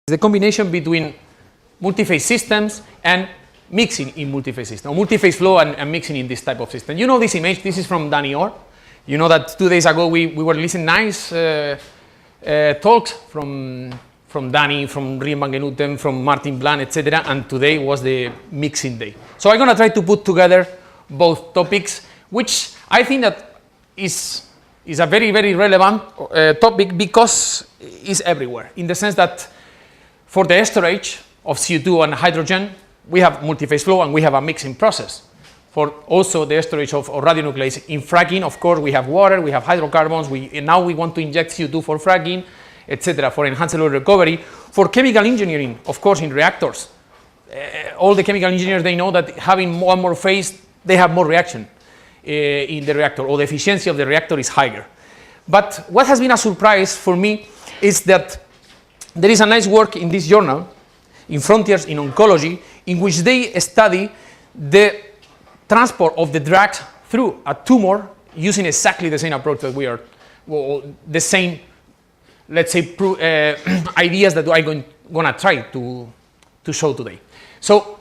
the combination between multiphase systems and mixing in multiphase systems, or multiphase flow and mixing in this type of system. You know this image, this is from Danny Orr. You know that 2 days ago we were listening nice talks from Danny, from Rien van Genuten, from Martin Blanc, etc. And today was the mixing day. So I'm going to try to put together both topics, which I think that is a very, very relevant topic because it's everywhere, in the sense that for the storage of CO2 and hydrogen, we have multiphase flow and we have a mixing process. For also the storage of radionuclides in fracking, of course, we have water, we have hydrocarbons, now we want to inject CO2 for fracking, etc., for enhanced oil recovery. For chemical engineering, of course, in reactors, all the chemical engineers, they know that having one more phase, they have more reaction in the reactor, or the efficiency of the reactor is higher. But what has been a surprise for me is that there is a nice work in this journal, in Frontiers in Oncology, in which they study the transport of the drugs through a tumor using exactly the same approach that we are, well, the same, let's say, ideas that I'm going to try to show today. So,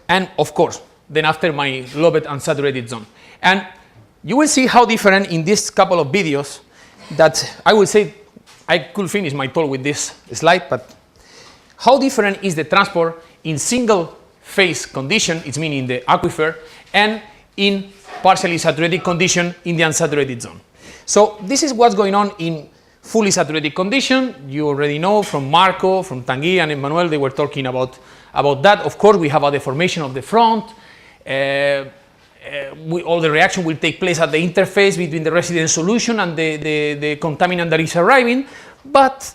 and of course, then after my loved unsaturated zone. And you will see how different in this couple of videos that I will say, I could finish my talk with this slide, but how different is the transport in single phase condition, it's meaning the aquifer, and in partially saturated condition in the unsaturated zone. So this is what's going on in fully saturated condition. You already know from Marco, from Tanguy and Emmanuel, they were talking about that. Of course, we have a deformation of the front. All the reaction will take place at the interface between the resident solution and the contaminant that is arriving, but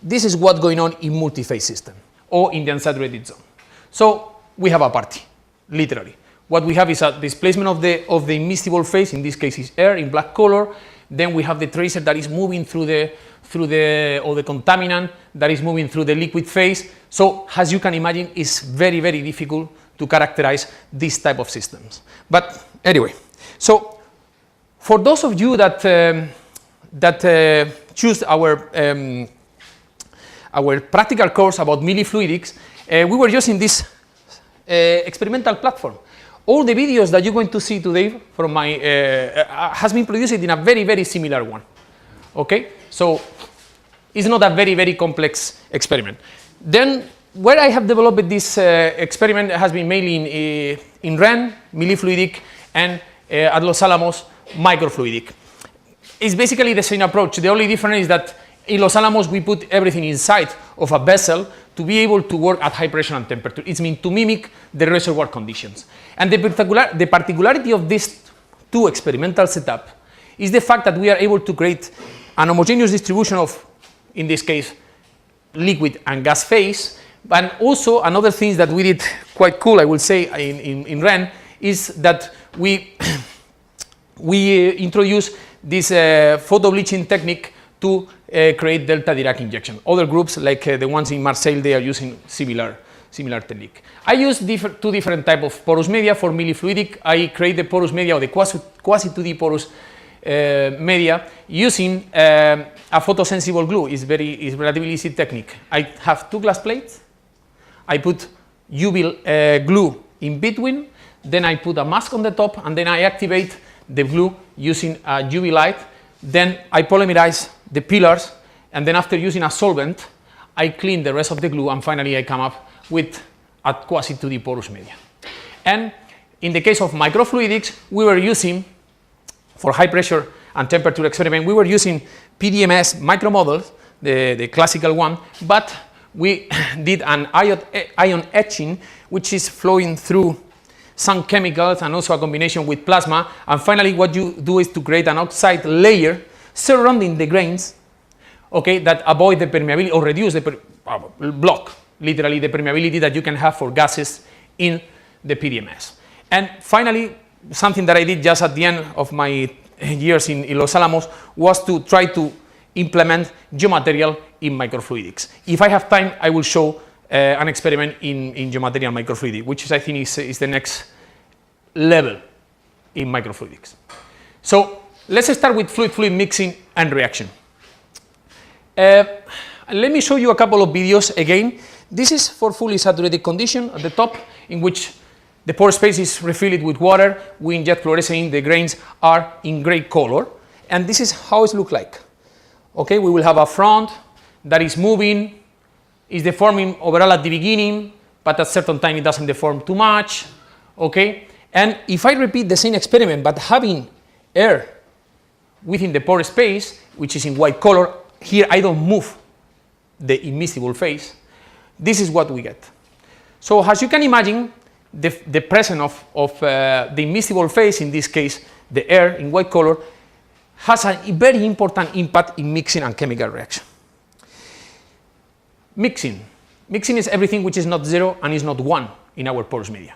this is what's going on in multiphase system or in the unsaturated zone. So we have a party, literally. What we have is a displacement of the immiscible phase, in this case is air in black color. Then we have the tracer that is moving or the contaminant that is moving through the liquid phase. So as you can imagine, it's very, very difficult to characterize this type of systems. But anyway, so for those of you that choose our practical course about millifluidics, we were using this experimental platform. All the videos that you're going to see today from my has been produced in a very, very similar one. Okay, so it's not a very, very complex experiment. Then where I have developed this experiment has been mainly in REN, millifluidic, and at Los Alamos, microfluidic. It's basically the same approach. The only difference is that in Los Alamos we put everything inside of a vessel to be able to work at high pressure and temperature. It's meant to mimic the reservoir conditions. And the particularity of these two experimental setups is the fact that we are able to create an homogeneous distribution of, in this case, liquid and gas phase. And also another thing that we did quite cool, I will say, in REN, is that we introduced this photo bleaching technique to create delta Dirac injection. Other groups, like the ones in Marseille, they are using similar technique. I use two different types of porous media. For millifluidic, I create the porous media or the quasi-2D porous media using a photosensible glue. It's relatively easy technique. I have two glass plates. I put UV glue in between, then I put a mask on the top, and then I activate the glue using a UV light. Then I polymerize the pillars, and then after using a solvent, I clean the rest of the glue, and finally I come up with a quasi-2D porous media. And in the case of microfluidics, we were using, for high pressure and temperature experiment, we were using PDMS micromodels, the classical one, but we did an ion etching, which is flowing through some chemicals and also a combination with plasma. And finally, what you do is to create an oxide layer surrounding the grains, okay, that avoid the permeability or reduce the block, literally the permeability that you can have for gases in the PDMS. And finally, something that I did just at the end of my years in Los Alamos was to try to implement geomaterial in microfluidics. If I have time, I will show an experiment in geomaterial microfluidics, which I think is the next level in microfluidics. So let's start with fluid-fluid mixing and reaction. let me show you a couple of videos again. This is for fully saturated condition at the top, in which the pore space is refilled with water. We inject fluorescent in, the grains are in gray color, and this is how it looks like. Okay, we will have a front that is moving, is deforming overall at the beginning, but at a certain time it doesn't deform too much. Okay, and if I repeat the same experiment but having air within the pore space, which is in white color, here I don't move the immiscible phase, this is what we get. So as you can imagine, the presence of the immiscible phase, in this case the air in white color, has a very important impact in mixing and chemical reaction. Mixing is everything which is not 0 and is not 1 in our porous media.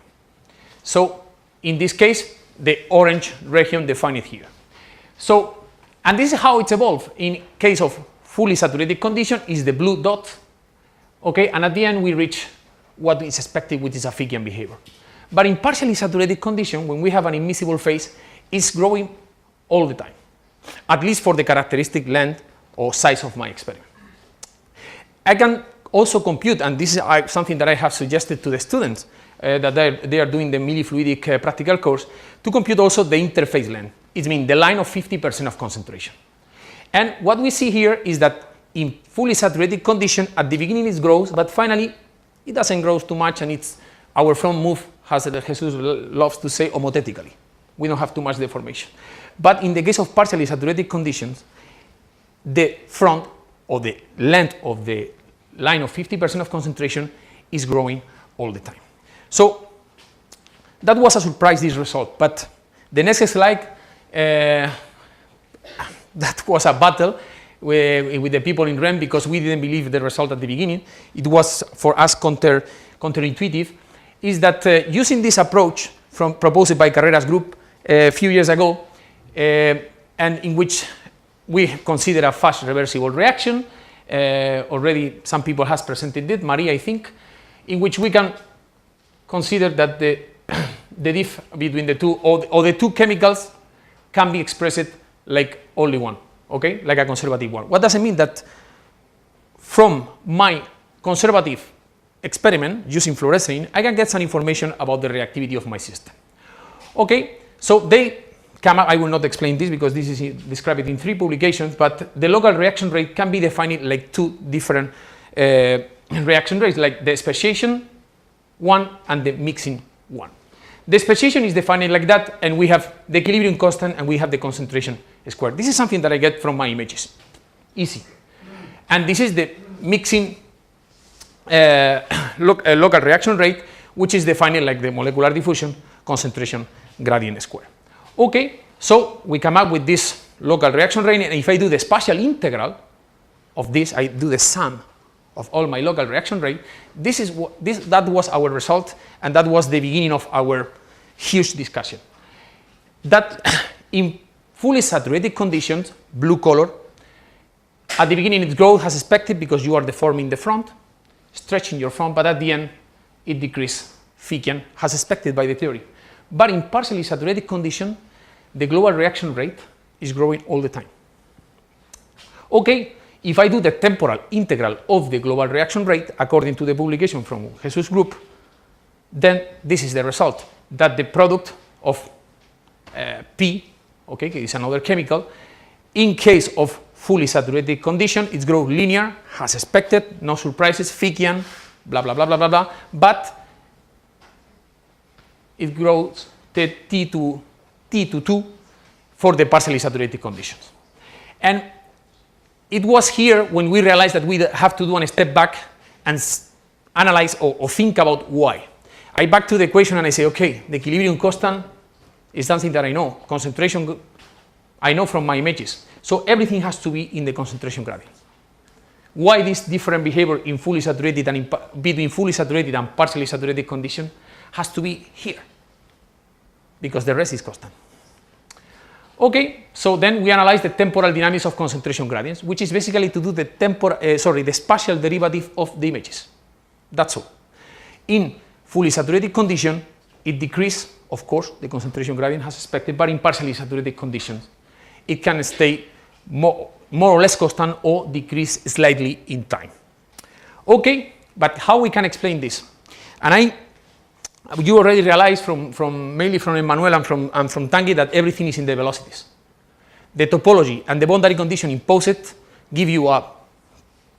So in this case, the orange region defined here. So, and this is how it's evolved. In case of fully saturated condition is the blue dot, okay, and at the end we reach what is expected, which is a Fickian behavior. But in partially saturated condition, when we have an immiscible phase, it's growing all the time, at least for the characteristic length or size of my experiment. I can also compute, and this is something that I have suggested to the students that they are doing the millifluidic practical course, to compute also the interface length. It means the line of 50% of concentration. And what we see here is that in fully saturated condition, at the beginning it grows, but finally it doesn't grow too much, and it's our front move, as Jesus loves to say, homothetically. We don't have too much deformation. But in the case of partially saturated conditions, the front or the length of the line of 50% of concentration is growing all the time. So that was a surprise, this result. But the next slide, that was a battle with the people in REM, because we didn't believe the result at the beginning. It was for us counterintuitive, is that using this approach proposed by Carrera's group a few years ago, and in which we consider a fast reversible reaction, already some people has presented it, Maria I think, in which we can consider that the diff between the two, or the two chemicals can be expressed like only one, okay, like a conservative one. What does it mean? That from my conservative experiment using fluorescein, I can get some information about the reactivity of my system. Okay, so they come up, I will not explain this because this is described in 3 publications, but the local reaction rate can be defined like 2 different reaction rates, like the speciation one and the mixing one. The speciation is defined like that, and we have the equilibrium constant and we have the concentration squared. This is something that I get from my images. Easy. And this is the mixing local reaction rate, which is defined like the molecular diffusion concentration gradient square. Okay, so we come up with this local reaction rate, and if I do the spatial integral of this, I do the sum of all my local reaction rate. That was our result, and that was the beginning of our huge discussion. That in fully saturated conditions, blue color, at the beginning it grows as expected because you are deforming the front, stretching your front, but at the end it decreases Fickian as expected by the theory. But in partially saturated condition, the global reaction rate is growing all the time. Okay, if I do the temporal integral of the global reaction rate according to the publication from Jesus group, then this is the result, that the product of P, okay, is another chemical, in case of fully saturated condition, it grows linear, as expected, no surprises, Fickian, blah, blah, blah, blah, blah, blah, but it grows T to 2 for the partially saturated conditions. And it was here when we realized that we have to do a step back and analyze or think about why. I back to the equation and I say, okay, the equilibrium constant is something that I know. Concentration, I know from my images. So everything has to be in the concentration gradient. Why this different behavior in fully saturated and between fully saturated and partially saturated condition has to be here, because the rest is constant. Okay, so then we analyze the temporal dynamics of concentration gradients, which is basically to do the the spatial derivative of the images. That's all. In fully saturated condition, it decreases, of course, the concentration gradient as expected, but in partially saturated conditions, it can stay more more or less constant or decrease slightly in time. Okay, but how we can explain this? And you already realized mainly from Emmanuel and from Tanguy that everything is in the velocities. The topology and the boundary condition imposed give you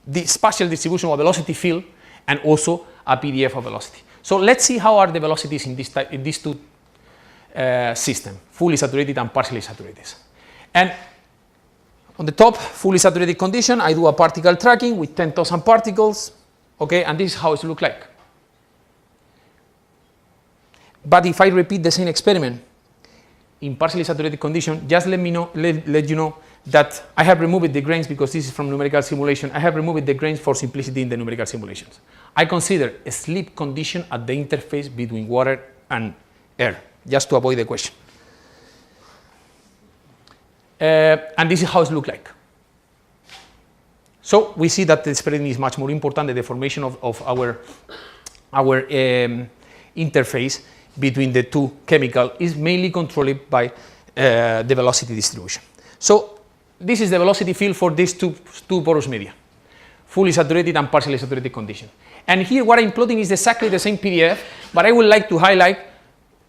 the spatial distribution of velocity field and also a PDF of velocity. So let's see how are the velocities in these two systems, fully saturated and partially saturated. And on the top, fully saturated condition, I do a particle tracking with 10,000 particles, okay, and this is how it looks like. But if I repeat the same experiment in partially saturated condition, just let you know that I have removed the grains because this is from numerical simulation. I have removed the grains for simplicity in the numerical simulations. I consider a slip condition at the interface between water and air, just to avoid the question. And this is how it looks like. So we see that the spreading is much more important than the formation of our interface between the two chemicals is mainly controlled by the velocity distribution. So this is the velocity field for these two porous media, fully saturated and partially saturated condition. And here what I'm plotting is exactly the same PDF, but I would like to highlight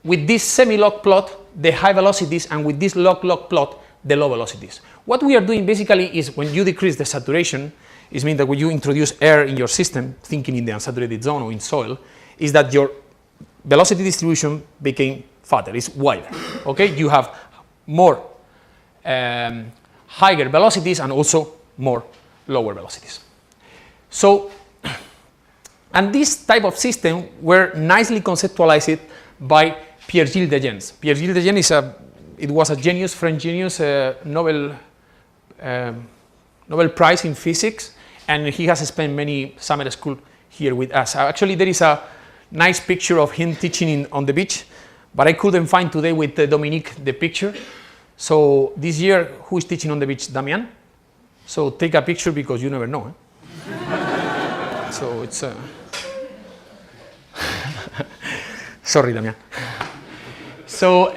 with this semi-log plot the high velocities and with this log-log plot the low velocities. What we are doing basically is when you decrease the saturation, it means that when you introduce air in your system, thinking in the unsaturated zone or in soil, is that your velocity distribution became fatter, it's wider. Okay, you have more higher velocities and also more lower velocities. So, and this type of system were nicely conceptualized by Pierre-Gilles Degennes. Pierre-Gilles Degennes was a genius, French genius, Nobel Prize in physics, and he has spent many summer school here with us. Actually, there is a nice picture of him teaching on the beach, but I couldn't find today with Dominique the picture. So this year, who is teaching on the beach? Damian. So take a picture because you never know. Eh? So it's sorry, Damian. So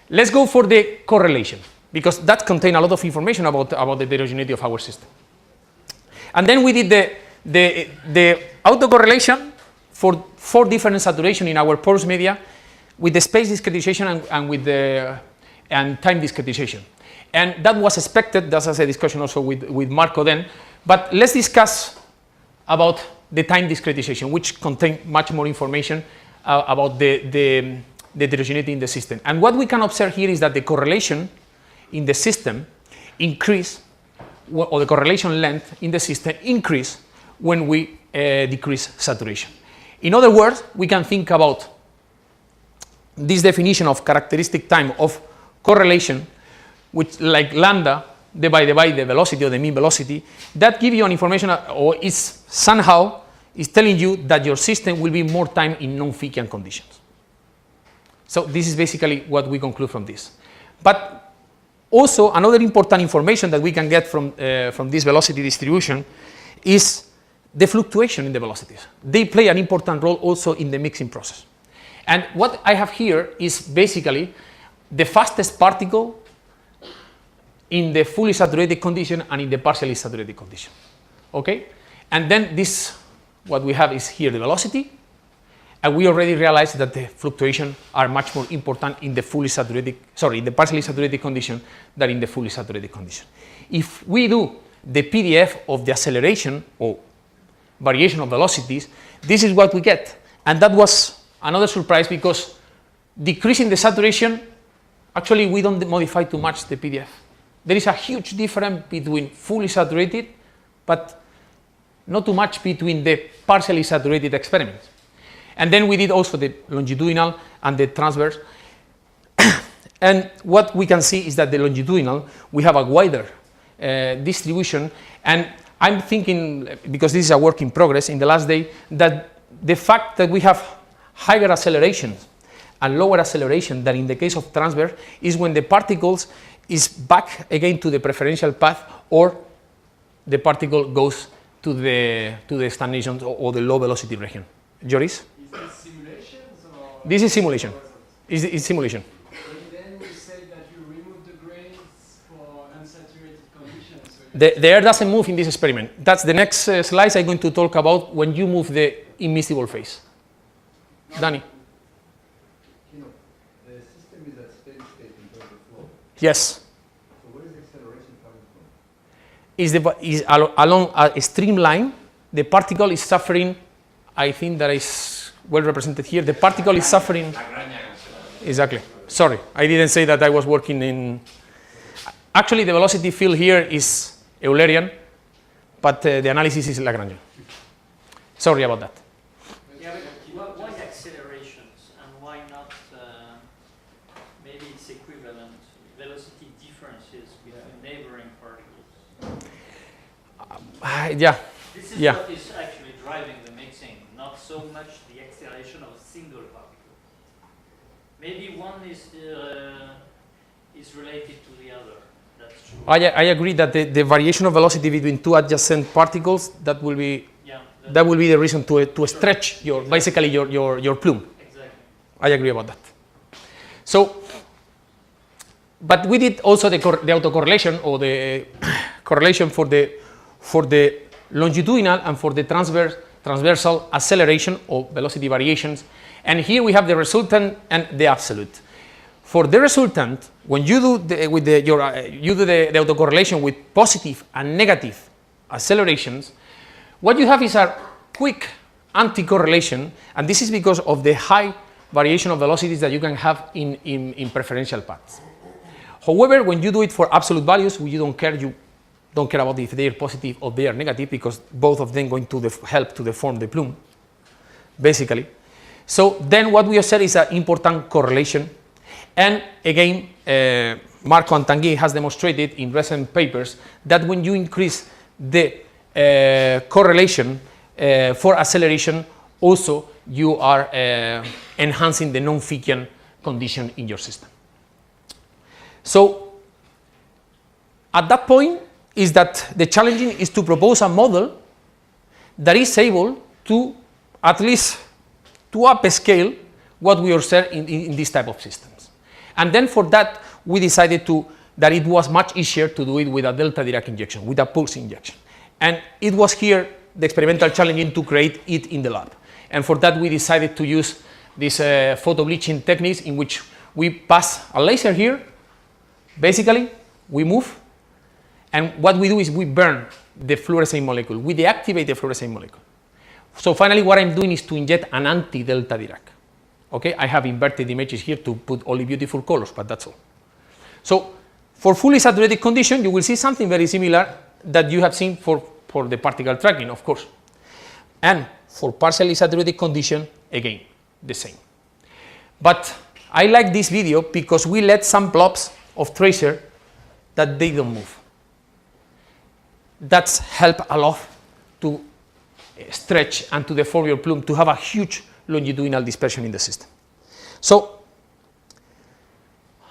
let's go for the correlation because that contains a lot of information about the heterogeneity of our system. And then we did the autocorrelation for 4 different saturation in our porous media with the space discretization and with the time discretization. And that was expected, that's a discussion also with Marco then, but let's discuss about the time discretization, which contain much more information about the heterogeneity in the system. And what we can observe here is that the correlation in the system increase, or the correlation length in the system increase when we decrease saturation. In other words, we can think about this definition of characteristic time of correlation, which like lambda divided by the velocity or the mean velocity, that give you an information or is somehow is telling you that your system will be more time in non-Fickian conditions. So this is basically what we conclude from this. But also another important information that we can get from this velocity distribution is the fluctuation in the velocities. They play an important role also in the mixing process. And what I have here is basically the fastest particle in the fully saturated condition and in the partially saturated condition. Okay? And then this, what we have is here the velocity, and we already realized that the fluctuations are much more important in the fully saturated, sorry, in the partially saturated condition than in the fully saturated condition. If we do the PDF of the acceleration or variation of velocities, this is what we get. And that was another surprise because decreasing the saturation, actually we don't modify too much the PDF. There is a huge difference between fully saturated, but not too much between the partially saturated experiments. And then we did also the longitudinal and the transverse. And what we can see is that the longitudinal, we have a wider distribution. And I'm thinking, because this is a work in progress in the last day, that the fact that we have higher accelerations and lower acceleration than in the case of transverse is when the particles is back again to the preferential path or the particle goes to the stagnation or the low velocity region. Joris? Is this simulations or? This is simulation. It's simulation. And then you say that you remove the grains for unsaturated conditions. The air doesn't move in this experiment. That's the next slide I'm going to talk about when you move the immiscible phase. Danny? You know, the system is at steady state in terms of flow. Yes. So where is the acceleration coming from? Is along a streamline. The particle is suffering, I think that is well represented here. The particle is suffering. Exactly. Sorry, I didn't say that I was working in. Actually, the velocity field here is Eulerian, but the analysis is Lagrangian. Sorry about that. Yeah, but why accelerations and why not maybe it's equivalent velocity differences between neighboring particles? Yeah. This is Yeah. what is actually driving the mixing, not so much the acceleration of a single particle. Maybe one is related to the other. That's true. I agree that the variation of velocity between two adjacent particles, that will be the reason to stretch basically your plume. Exactly. I agree about that. So, but we did also the autocorrelation or the correlation for the longitudinal and for the transversal acceleration or velocity variations. And here we have the resultant and the absolute. For the resultant, when you do the autocorrelation with positive and negative accelerations, what you have is a quick anti-correlation, and this is because of the high variation of velocities that you can have in preferential paths. However, when you do it for absolute values, you don't care about if they are positive or they are negative, because both of them going to help to deform the plume, basically. So then what we observe is an important correlation. And again, Marco and Tanguy has demonstrated in recent papers that when you increase the correlation for acceleration, also you are enhancing the non-Fickian condition in your system. So at that point is that the challenging is to propose a model that is able to at least to upscale what we observe in this type of systems. And then for that, we decided that it was much easier to do it with a delta Dirac injection, with a pulse injection. And it was here the experimental challenging to create it in the lab. And for that, we decided to use these photo bleaching techniques in which we pass a laser here. Basically, we move. And what we do is we burn the fluorescent molecule. We deactivate the fluorescent molecule. So finally, what I'm doing is to inject an anti-delta Dirac. Okay, I have inverted images here to put only beautiful colors, but that's all. So for fully saturated condition, you will see something very similar that you have seen for the particle tracking, of course. And for partially saturated condition, again, the same. But I like this video because we let some blobs of tracer that they don't move. That's helped a lot to stretch and to deform your plume, to have a huge longitudinal dispersion in the system. So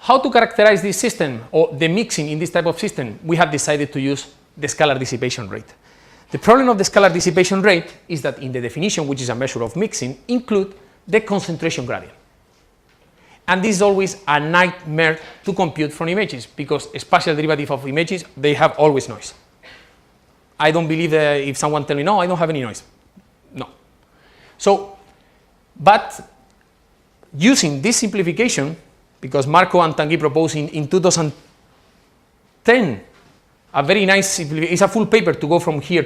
how to characterize this system or the mixing in this type of system? We have decided to use the scalar dissipation rate. The problem of the scalar dissipation rate is that in the definition, which is a measure of mixing, include the concentration gradient. And this is always a nightmare to compute from images, because spatial derivative of images, they have always noise. I don't believe that if someone tells me, no, I don't have any noise. No. So, but using this simplification, because Marco and Tanguy proposed in 2010, a very nice simplification, it's a full paper to go from here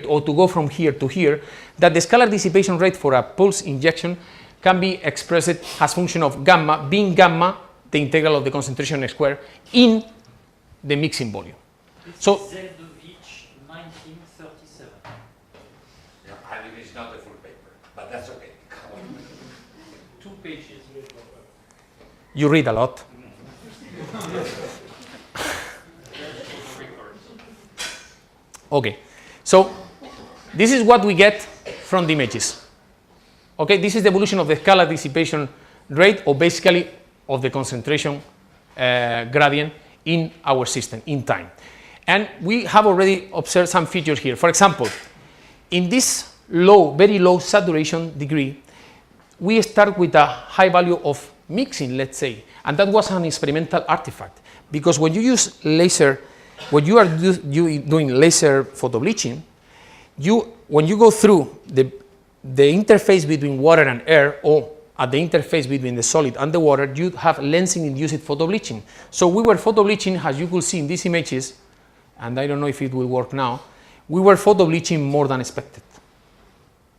to here, that the scalar dissipation rate for a pulse injection can be expressed as function of gamma, being gamma, the integral of the concentration square in the mixing volume. So, Zeldovich, 1937. Yeah, I mean, it's not a full paper, but that's okay. 2 pages. you read a lot. Okay, so this is what we get from the images. Okay, this is the evolution of the scalar dissipation rate, or basically of the concentration gradient in our system in time. And we have already observed some features here. For example, in this low, very low saturation degree, we start with a high value of mixing, let's say, and that was an experimental artifact, because when you use laser when you are doing laser photobleaching, when you go through the interface between water and air, or at the interface between the solid and the water, you have lensing-induced photobleaching. So we were photobleaching, as you could see in these images, and I don't know if it will work now, we were photobleaching more than expected,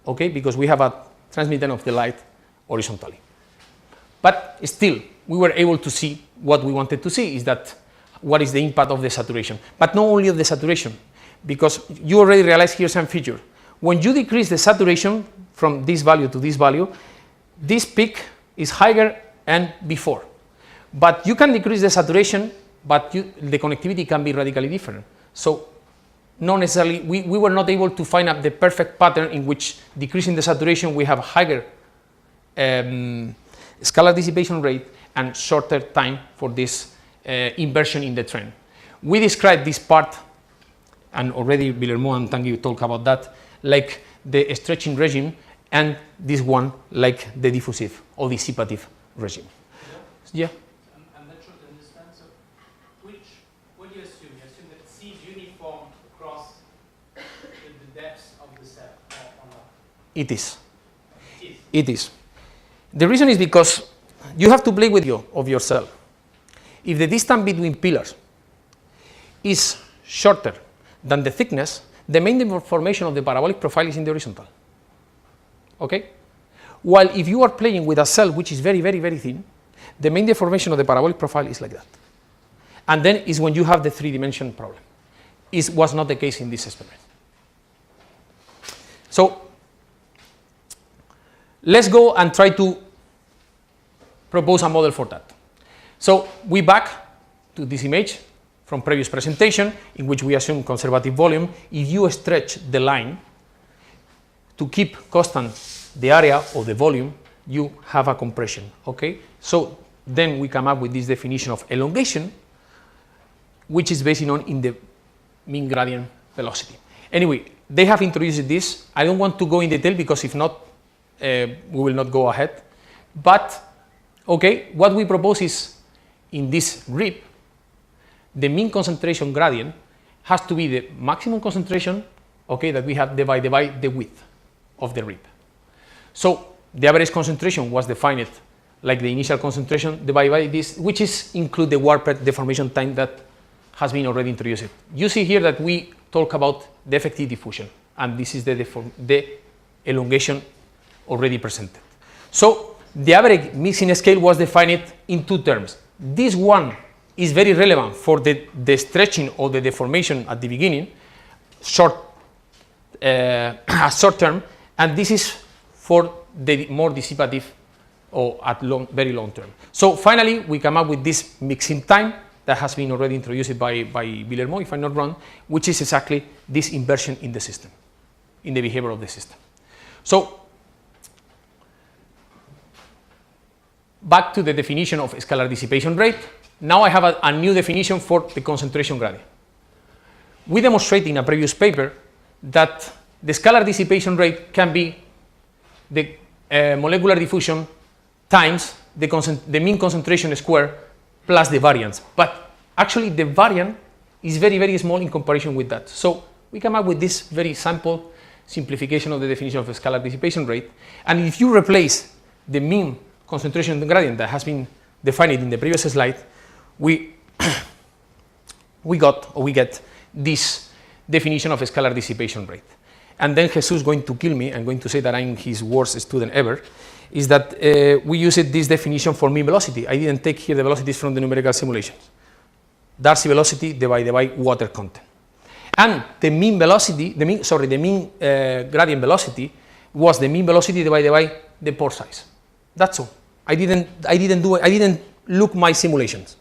okay, because we have a transmitting of the light horizontally. But still, we were able to see what we wanted to see, is that what is the impact of the saturation. But not only of the saturation, because you already realize here some feature. When you decrease the saturation from this value to this value, this peak is higher and before. But you can decrease the saturation, but the connectivity can be radically different. So not necessarily, we were not able to find out the perfect pattern in which decreasing the saturation we have a higher scalar dissipation rate and shorter time for this inversion in the trend. We described this part, and already Guillermo and Tanguy talk about that, like the stretching regime, and this one like the diffusive or dissipative regime. Yeah? I'm not sure to understand. So, what do you assume? You assume that C is uniform across the depths of the cell, or not? It is. It is. The reason is because you have to play with your cell. If the distance between pillars is shorter than the thickness, the main deformation of the parabolic profile is in the horizontal. Okay? While if you are playing with a cell which is very, very, very thin, the main deformation of the parabolic profile is like that. And then is when you have the three-dimension problem. It was not the case in this experiment. So let's go and try to propose a model for that. So we back to this image from previous presentation, in which we assume conservative volume. If you stretch the line to keep constant the area or the volume, you have a compression, okay? So then we come up with this definition of elongation, which is based on in the mean gradient velocity. Anyway, they have introduced this. I don't want to go in detail because if not, we will not go ahead. But, okay, what we propose is in this rib, the mean concentration gradient has to be the maximum concentration, okay, that we have divided by the width of the rib. So the average concentration was defined like the initial concentration divided by this, which is include the warped deformation time that has been already introduced. You see here that we talk about the effective diffusion, and this is the elongation already presented. So the average mixing scale was defined in two terms. This one is very relevant for the stretching or the deformation at the beginning, short term, and this is for the more dissipative or at very long term. So finally, we come up with this mixing time that has been already introduced by Guillermo, if I'm not wrong, which is exactly this inversion in the system, in the behavior of the system. So back to the definition of scalar dissipation rate. Now I have a new definition for the concentration gradient. We demonstrated in a previous paper that the scalar dissipation rate can be the molecular diffusion times the mean concentration square plus the variance. But actually the variance is very, very small in comparison with that. So we come up with this very simple simplification of the definition of a scalar dissipation rate. And if you replace the mean concentration gradient that has been defined in the previous slide, we get this definition of a scalar dissipation rate. And then Jesus is going to kill me. I'm going to say that I'm his worst student ever. Is that we used this definition for mean velocity. I didn't take here the velocities from the numerical simulations. Darcy velocity divided by water content. And the mean velocity, the mean gradient velocity was the mean velocity divided by the pore size. That's all. I didn't look my simulations.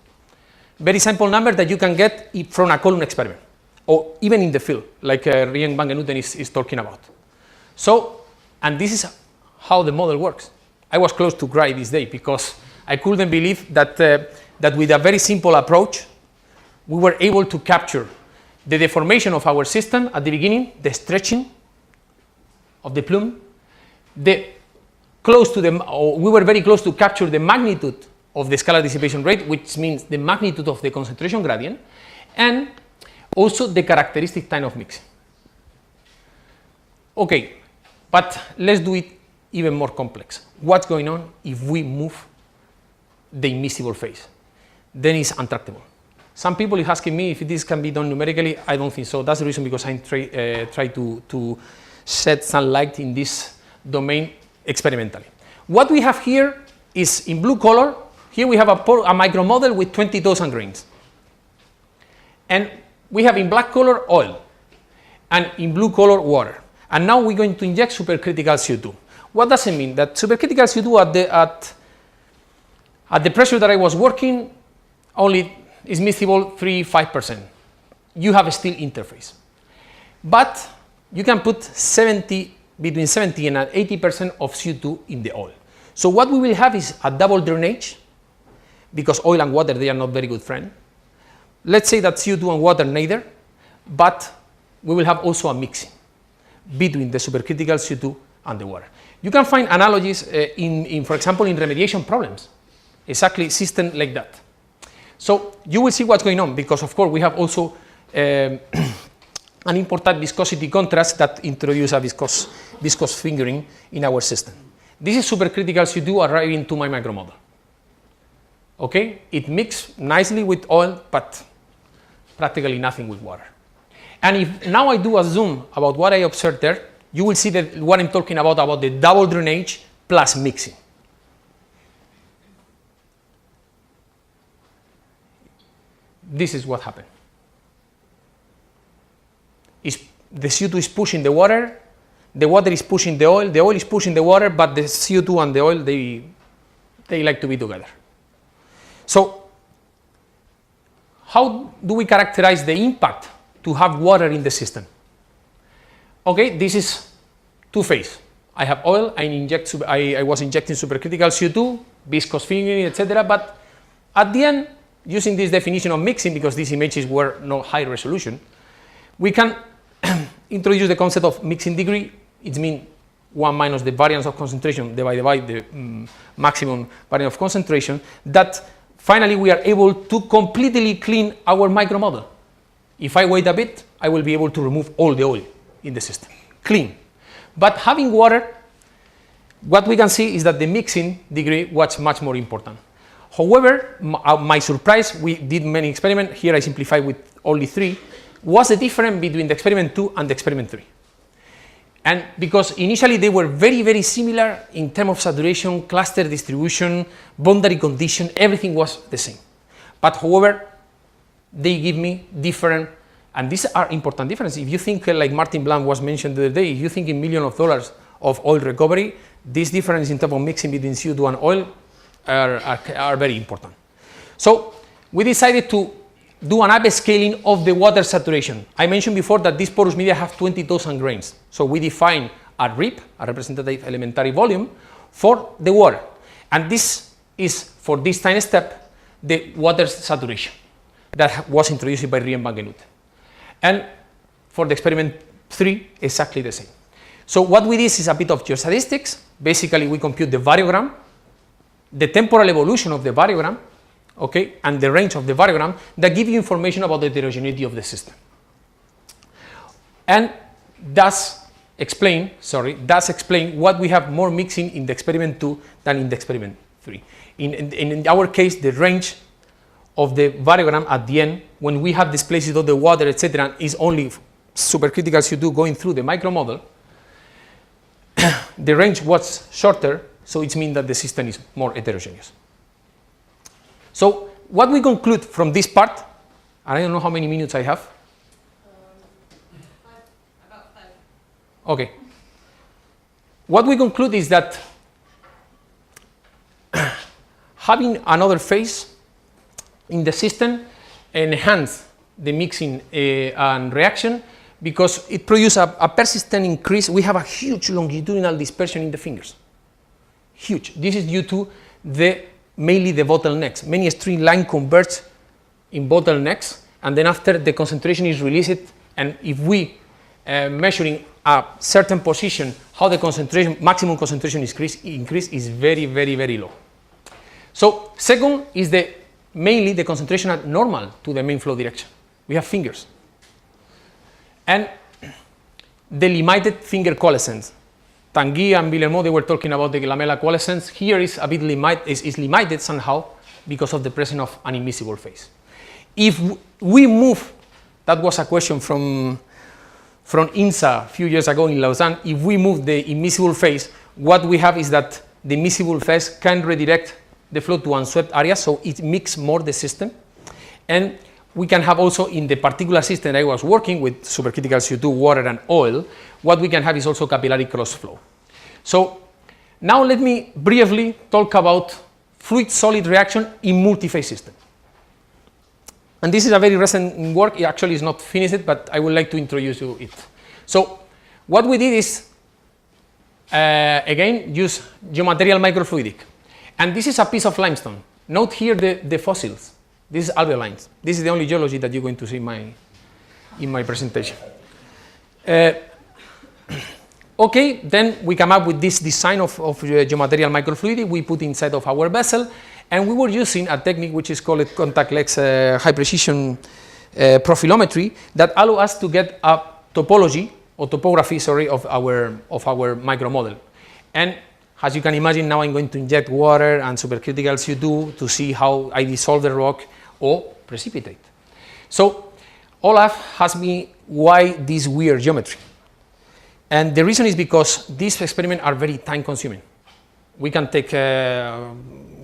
Very simple number that you can get from a column experiment, or even in the field, like Rien van Genuten is talking about. So, and this is how the model works. I was close to cry this day because I couldn't believe that, that with a very simple approach, we were able to capture the deformation of our system at the beginning, the stretching of the plume, we were very close to capture the magnitude of the scalar dissipation rate, which means the magnitude of the concentration gradient, and also the characteristic time of mixing. Okay, but let's do it even more complex. What's going on if we move the immiscible phase? Then it's untractable. Some people are asking me if this can be done numerically. I don't think so. That's the reason because I try to shed some light in this domain experimentally. What we have here is in blue color. Here we have a micro model with 20,000 grains. And we have in black color oil, and in blue color water. And now we're going to inject supercritical CO2. What does it mean? That supercritical CO2 at the pressure that I was working only is miscible 3–5%. You have a still interface. But you can put between 70 and 80% of CO2 in the oil. So what we will have is a double drainage, because oil and water, they are not very good friends. Let's say that CO2 and water neither, but we will have also a mixing between the supercritical CO2 and the water. You can find analogies for example, in remediation problems, exactly system like that. So you will see what's going on, because of course we have also an important viscosity contrast that introduce a viscous fingering in our system. This is supercritical CO2 arriving to my micromodel. Okay, it mixed nicely with oil, but practically nothing with water. And if now I do a zoom about what I observed there, you will see that what I'm talking about the double drainage plus mixing. This is what happened. The CO2 is pushing the water is pushing the oil is pushing the water, but the CO2 and the oil, they like to be together. So how do we characterize the impact to have water in the system? Okay, this is two-phase. I have oil, I was injecting supercritical CO2, viscous fingering, etc. But at the end, using this definition of mixing, because these images were not high resolution, we can introduce the concept of mixing degree. It means 1 minus the variance of concentration divided by the maximum variance of concentration, that finally we are able to completely clean our micromodel. If I wait a bit, I will be able to remove all the oil in the system. Clean. But having water, what we can see is that the mixing degree was much more important. However, my surprise, we did many experiments, here I simplify with only 3, was the difference between the experiment 2 and the experiment 3. And because initially they were very, very similar in terms of saturation, cluster distribution, boundary condition, everything was the same. But however, they give me different, and these are important differences. If you think, like Martin Blanc was mentioned the other day, if you think in millions of dollars of oil recovery, this difference in terms of mixing between CO2 and oil are very important. So we decided to do an upscaling of the water saturation. I mentioned before that these porous media have 20,000 grains. So we define a REP, a representative elementary volume, for the water. And this is, for this time step, the water saturation that was introduced by Rien van Genut. And for the experiment 3, exactly the same. So what we did is a bit of geostatistics. Basically, we compute the variogram, the temporal evolution of the variogram, okay, and the range of the variogram that give you information about the heterogeneity of the system. And thus explain what we have more mixing in the experiment 2 than in the experiment 3. In our case, the range of the variogram at the end, when we have displaced all the water, etc., is only supercritical CO2 going through the micromodel. The range was shorter, so it means that the system is more heterogeneous. So what we conclude from this part, I don't know how many minutes I have. 5, about 5. Okay. What we conclude is that having another phase in the system enhance the mixing and reaction, because it produces a persistent increase. We have a huge longitudinal dispersion in the fingers. Huge. This is due to mainly the bottlenecks. Many streamline converge in bottlenecks, and then after the concentration is released, and if we measuring a certain position, how the concentration, maximum concentration increase is very, very, very low. So second is mainly the concentration at normal to the main flow direction. We have fingers. And the limited finger coalescence. Tanguy and Villemot, they were talking about the lamellar coalescence. Here is a bit is limited somehow because of the presence of an immiscible phase. If we move, that was a question from INSA a few years ago in Lausanne, if we move the immiscible phase, what we have is that the immiscible phase can redirect the flow to unswept areas, so it mixes more the system. And we can have also in the particular system I was working with supercritical CO2, water and oil, what we can have is also capillary cross flow. So now let me briefly talk about fluid-solid reaction in multiphase system. And this is a very recent work. It actually is not finished, but I would like to introduce you it. So what we did is, again, use geomaterial microfluidic. And this is a piece of limestone. Note here the fossils. This is alveolines. This is the only geology that you're going to see in my presentation. Okay, then we come up with this design of geomaterial microfluidic we put inside of our vessel, and we were using a technique which is called contact-less high precision profilometry that allow us to get a topology or topography, sorry, of our micro model. And as you can imagine, now I'm going to inject water and supercritical CO2 to see how I dissolve the rock or precipitate. So Olaf asked me why this weird geometry. And the reason is because these experiments are very time consuming. We can take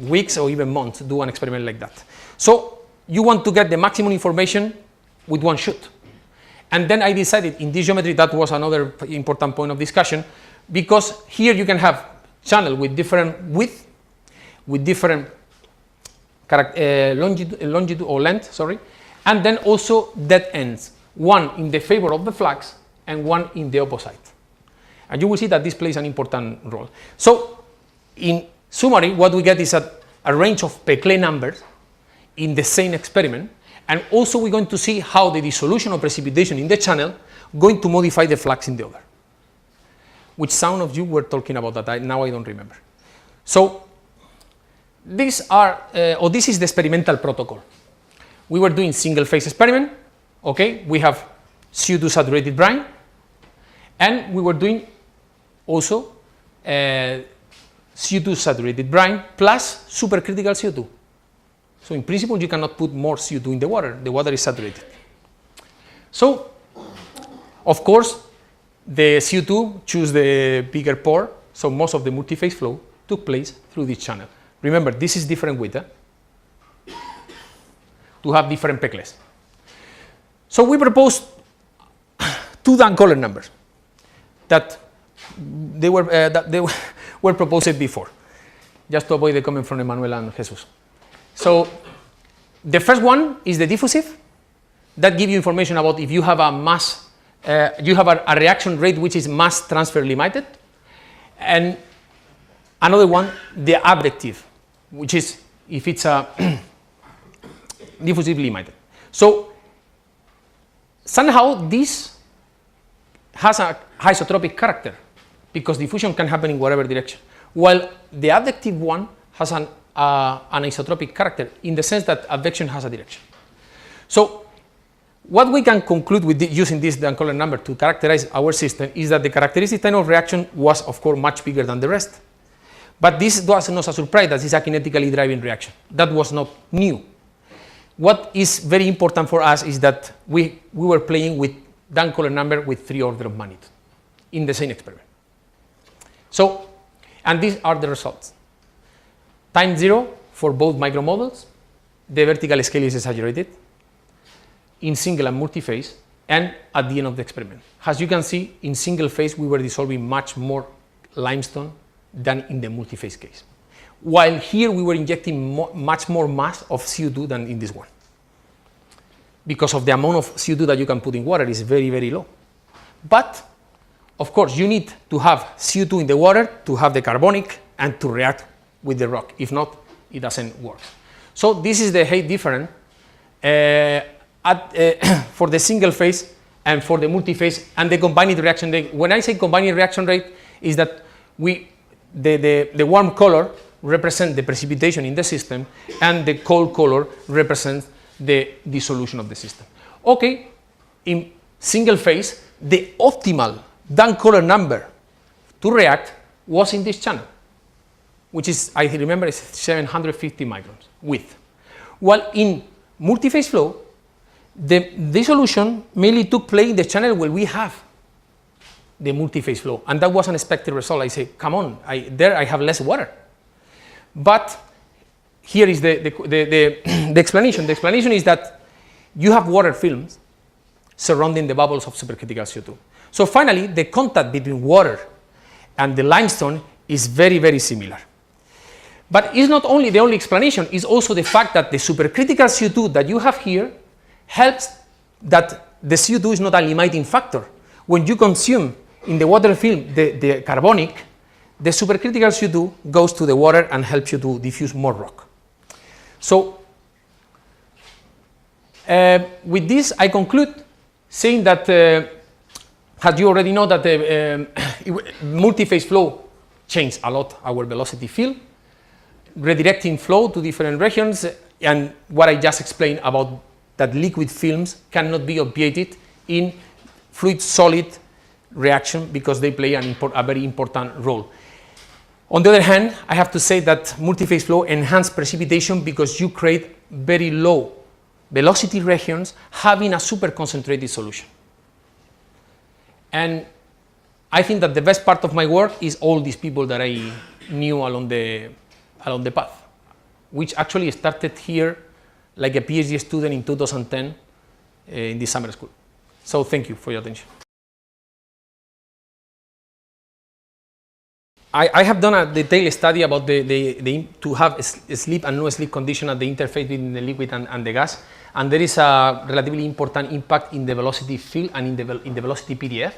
weeks or even months to do an experiment like that. So you want to get the maximum information with one shoot. And then I decided in this geometry, that was another important point of discussion, because here you can have channel with different width, with different longitude or length, sorry, and then also dead ends, one in the favor of the flux and one in the opposite. And you will see that this plays an important role. So in summary, what we get is a range of Peclet numbers in the same experiment, and also we're going to see how the dissolution or precipitation in the channel going to modify the flux in the other. Which some of you were talking about that, now I don't remember. So these are, this is the experimental protocol. We were doing single phase experiment, okay, we have CO2 saturated brine, and we were doing also CO2 saturated brine plus supercritical CO2. So in principle, you cannot put more CO2 in the water is saturated. So, of course, the CO2 choose the bigger pore, so most of the multiphase flow took place through this channel. Remember, this is different width, to have different Peclets. So we proposed two down-color numbers that they were proposed before, just to avoid the comment from Emmanuel and Jesus. So the first one is the diffusive, that gives you information about if you have a mass, you have a reaction rate which is mass transfer limited, and another one, the abractive, which is if it's a diffusive limited. So somehow this has a isotropic character because diffusion can happen in whatever direction, while the advective one has an isotropic character in the sense that advection has a direction. So what we can conclude with using this down-color number to characterize our system is that the characteristic time of reaction was, of course, much bigger than the rest. But this was not a surprise, that this is a kinetically driving reaction. That was not new. What is very important for us is that we were playing with down-color number with 3 orders of magnitude in the same experiment. So, and these are the results. Time 0 for both micromodels, the vertical scale is exaggerated in single and multi-phase, and at the end of the experiment. As you can see, in single phase we were dissolving much more limestone than in the multi-phase case. While here we were injecting much more mass of CO2 than in this one. Because of the amount of CO2 that you can put in water is very, very low. But, of course, you need to have CO2 in the water to have the carbonic and to react with the rock. If not, it doesn't work. So this is the height difference for the single phase and for the multi-phase and the combined reaction rate. When I say combined reaction rate, is that the warm color represents the precipitation in the system and the cold color represents the dissolution of the system. Okay, in single phase, the optimal Dunn color number to react was in this channel, which is, I remember, is 750 microns width. While in multiphase flow, the dissolution mainly took place in the channel where we have the multiphase flow, and that was an expected result. I say, come on, there I have less water. But here is the explanation. The explanation is that you have water films surrounding the bubbles of supercritical CO2. So finally, the contact between water and the limestone is very, very similar. But it's not only the only explanation, it's also the fact that the supercritical CO2 that you have here helps that the CO2 is not a limiting factor. When you consume in the water film the carbonic, the supercritical CO2 goes to the water and helps you to diffuse more rock. So with this, I conclude saying that, as you already know, that the multiphase flow changed a lot our velocity field, redirecting flow to different regions, and what I just explained about that liquid films cannot be obviated in fluid-solid reaction because they play a very important role. On the other hand, I have to say that multiphase flow enhances precipitation because you create very low velocity regions having a super concentrated solution. And I think that the best part of my work is all these people that I knew along the path, which actually started here like a PhD student in 2010 in the summer school. So thank you for your attention. I have done a detailed study about to have a sleep and no sleep condition at the interface between the liquid and the gas, and there is a relatively important impact in the velocity field and in the velocity PDF.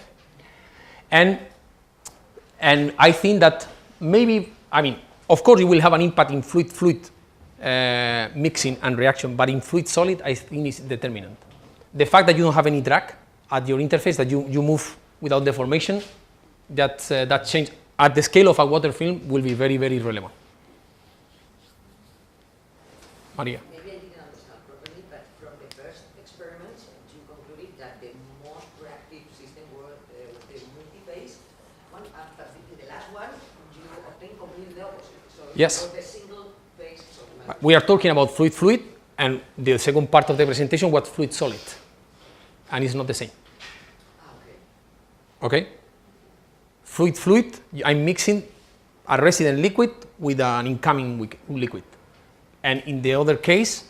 And I think that maybe, I mean, of course, it will have an impact in fluid mixing and reaction, but in fluid solid, I think is determinant. The fact that you don't have any drag at your interface, that you move without deformation, that change at the scale of a water film will be very, very relevant. Maria. Maybe I didn't understand properly, but from the first experiments, you concluded that the most reactive system was the multiphase one, but in the last one, you obtained completely the opposite. So yes. It was the single phase. We are talking about fluid, and the second part of the presentation was fluid-solid, and it's not the same. Okay. Okay? Fluid, I'm mixing a resident liquid with an incoming liquid. And in the other case,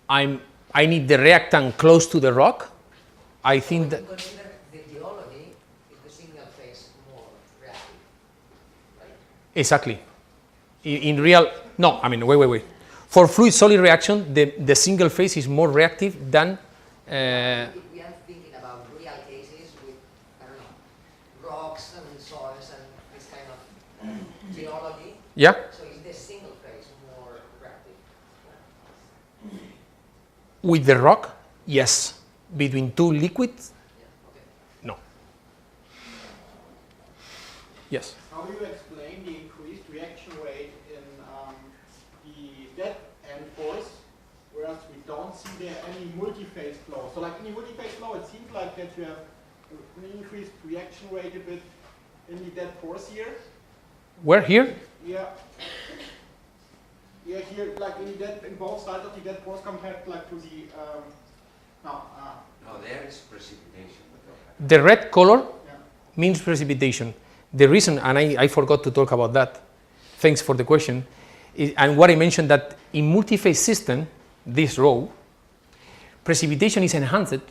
I need the reactant close to the rock. I think that... Consider the geology is the single phase more reactive, right? Exactly. In real... No, I mean, wait. For fluid-solid reaction, the single phase is more reactive than... We are thinking about real cases with, I don't know, rocks and soils and this kind of geology. Yeah? So is the single phase more reactive? With the rock, yes. Between two liquids, Yeah, okay. no. Yes? How do you explain the increased reaction rate in the dead end pores, whereas we don't see there any multiphase flow? So like in the multiphase flow, it seems like that you have an increased reaction rate a bit in the dead pores here. Where? Here? Yeah. Yeah, here, like in both sides of the dead pores compared like to the, No, there is precipitation. The red color yeah. means precipitation. The reason, and I forgot to talk about that, thanks for the question, and what I mentioned that in multiphase system, this row, precipitation is enhanced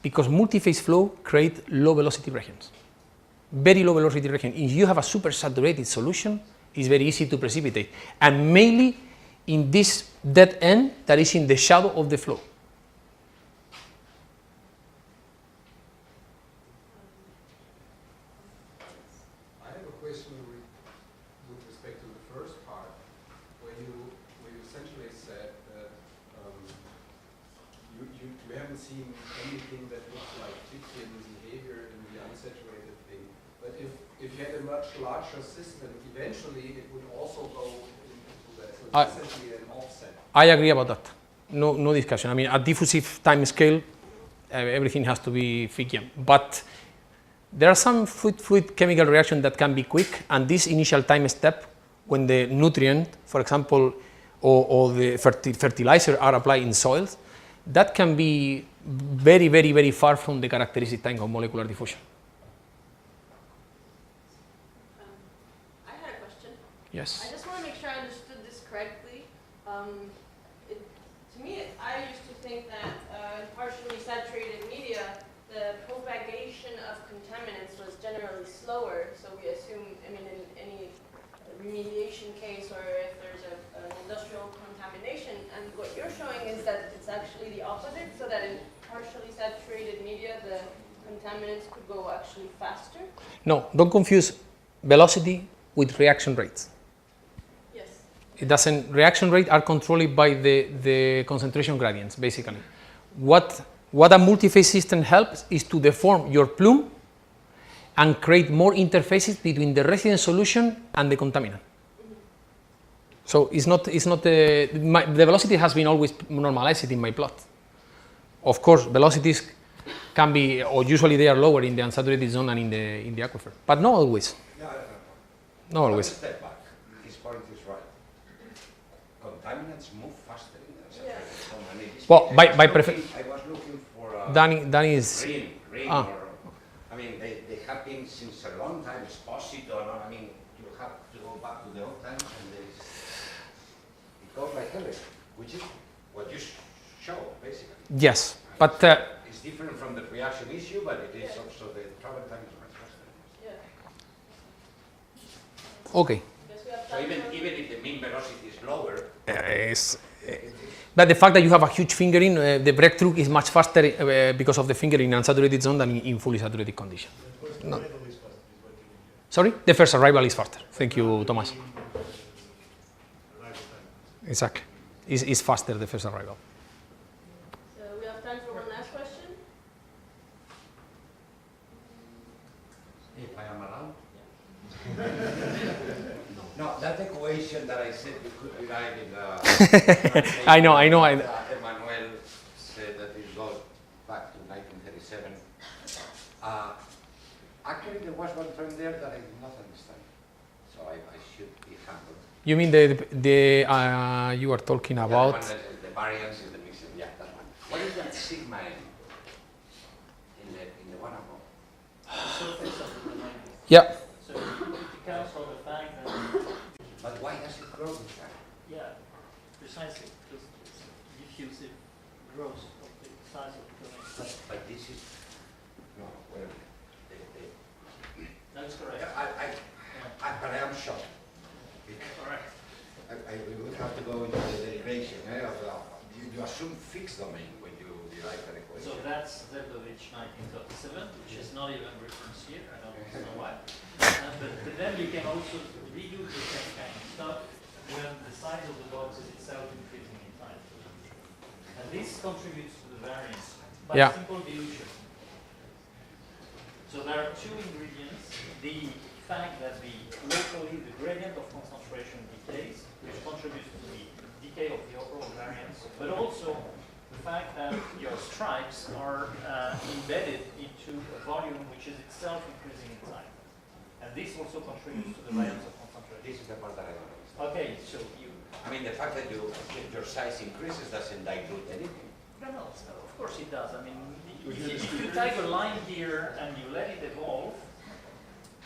because multiphase flow creates low velocity regions. Very low velocity region. If you have a supersaturated solution, it's very easy to precipitate. And mainly in this dead end that is in the shadow of the flow. I have a question with respect to the first part, where you essentially said that you haven't seen anything that looks like Dickian behavior in the unsaturated thing. But if you had a much larger system, eventually it would also go into that. So it's essentially an offset. I agree about that. No discussion. I mean, at diffusive time scale, everything has to be Fickian. But there are some fluid chemical reactions that can be quick, and this initial time step, when the nutrient, for example, or the fertilizer are applied in soils, that can be very, very, very far from the characteristic time of molecular diffusion. I had a question. Yes. I just want to make sure I understood this correctly. To me, I used to think that in partially saturated media, the propagation of contaminants was generally slower. So we assume, I mean, in any remediation case or if there's an industrial contamination, and what you're showing is that it's actually the opposite, so that in partially saturated media, the contaminants could go actually faster? No, don't confuse velocity with reaction rates. Yes. It doesn't, reaction rate are controlled by the concentration gradients, basically. What a multi-phase system helps is to deform your plume and create more interfaces between the resident solution and the contaminant. So the velocity has been always normalized in my plot. Of course, velocities can be, or usually they are lower in the unsaturated zone and in the aquifer, but not always. Not always. Step back. His point is right. Contaminants move faster in the unsaturated zone. I mean, Well, by I was looking for Danny is green or, I mean, they have been since a long time Esposito, and I mean, you have to go back to the old times, and it goes like hell, which is what you show, basically. yes, but It's different from the reaction issue, but it is also the travel time is much faster. Yeah. okay. Guess we have So time even if the mean velocity is lower, But the fact that you have a huge fingering, the breakthrough is much faster because of the fingering in unsaturated zone than in fully saturated condition. No. Sorry? The first arrival is faster. Thank you, Thomas. Exactly. It's faster, the first arrival. So we have time for one last question. if I am allowed. No, that equation that I said you could derive in the... I know. Emmanuel said that it goes back to 1937. Actually, there was one term there that I did not understand, so I should be humble. You mean you are talking about? The variance in the mixing, yeah, that one. What is that sigma in the one above? Surface of the domain. Yeah. So it accounts for the fact that, But why does it grow this time? yeah, precisely, because it's diffusive growth of the size of the domain. But this is, no, wait a minute. That's correct. But I am shocked. Correct. We would have to go into the derivation. You assume fixed domain when you derive that equation. So that's Zeldovich 1937, which is not even referenced here. I don't know why. But then you can also redo the same kind of stuff when the size of the box is itself increasing in time. And this contributes to the variance by simple dilution. So there are two ingredients. The fact that locally the gradient of concentration decays, which contributes to the decay of the overall variance, but also the fact that your stripes are embedded into a volume which is itself increasing in time. And this also contributes to the variance of concentration. This is the part that I don't understand. Okay, so I mean, the fact that your size increases doesn't dilute anything. No, of course it does. I mean, if you take a line here and you let it evolve,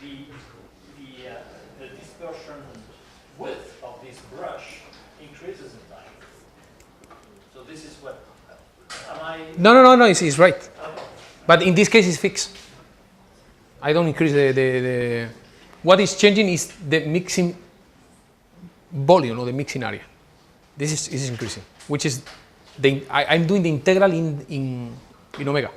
the dispersion width of this brush increases in time. So this is what, am I? No, it's right. Okay. But in this case, it's fixed. I don't increase the what is changing is the mixing volume or the mixing area. This is increasing, which is I'm doing the integral in omega.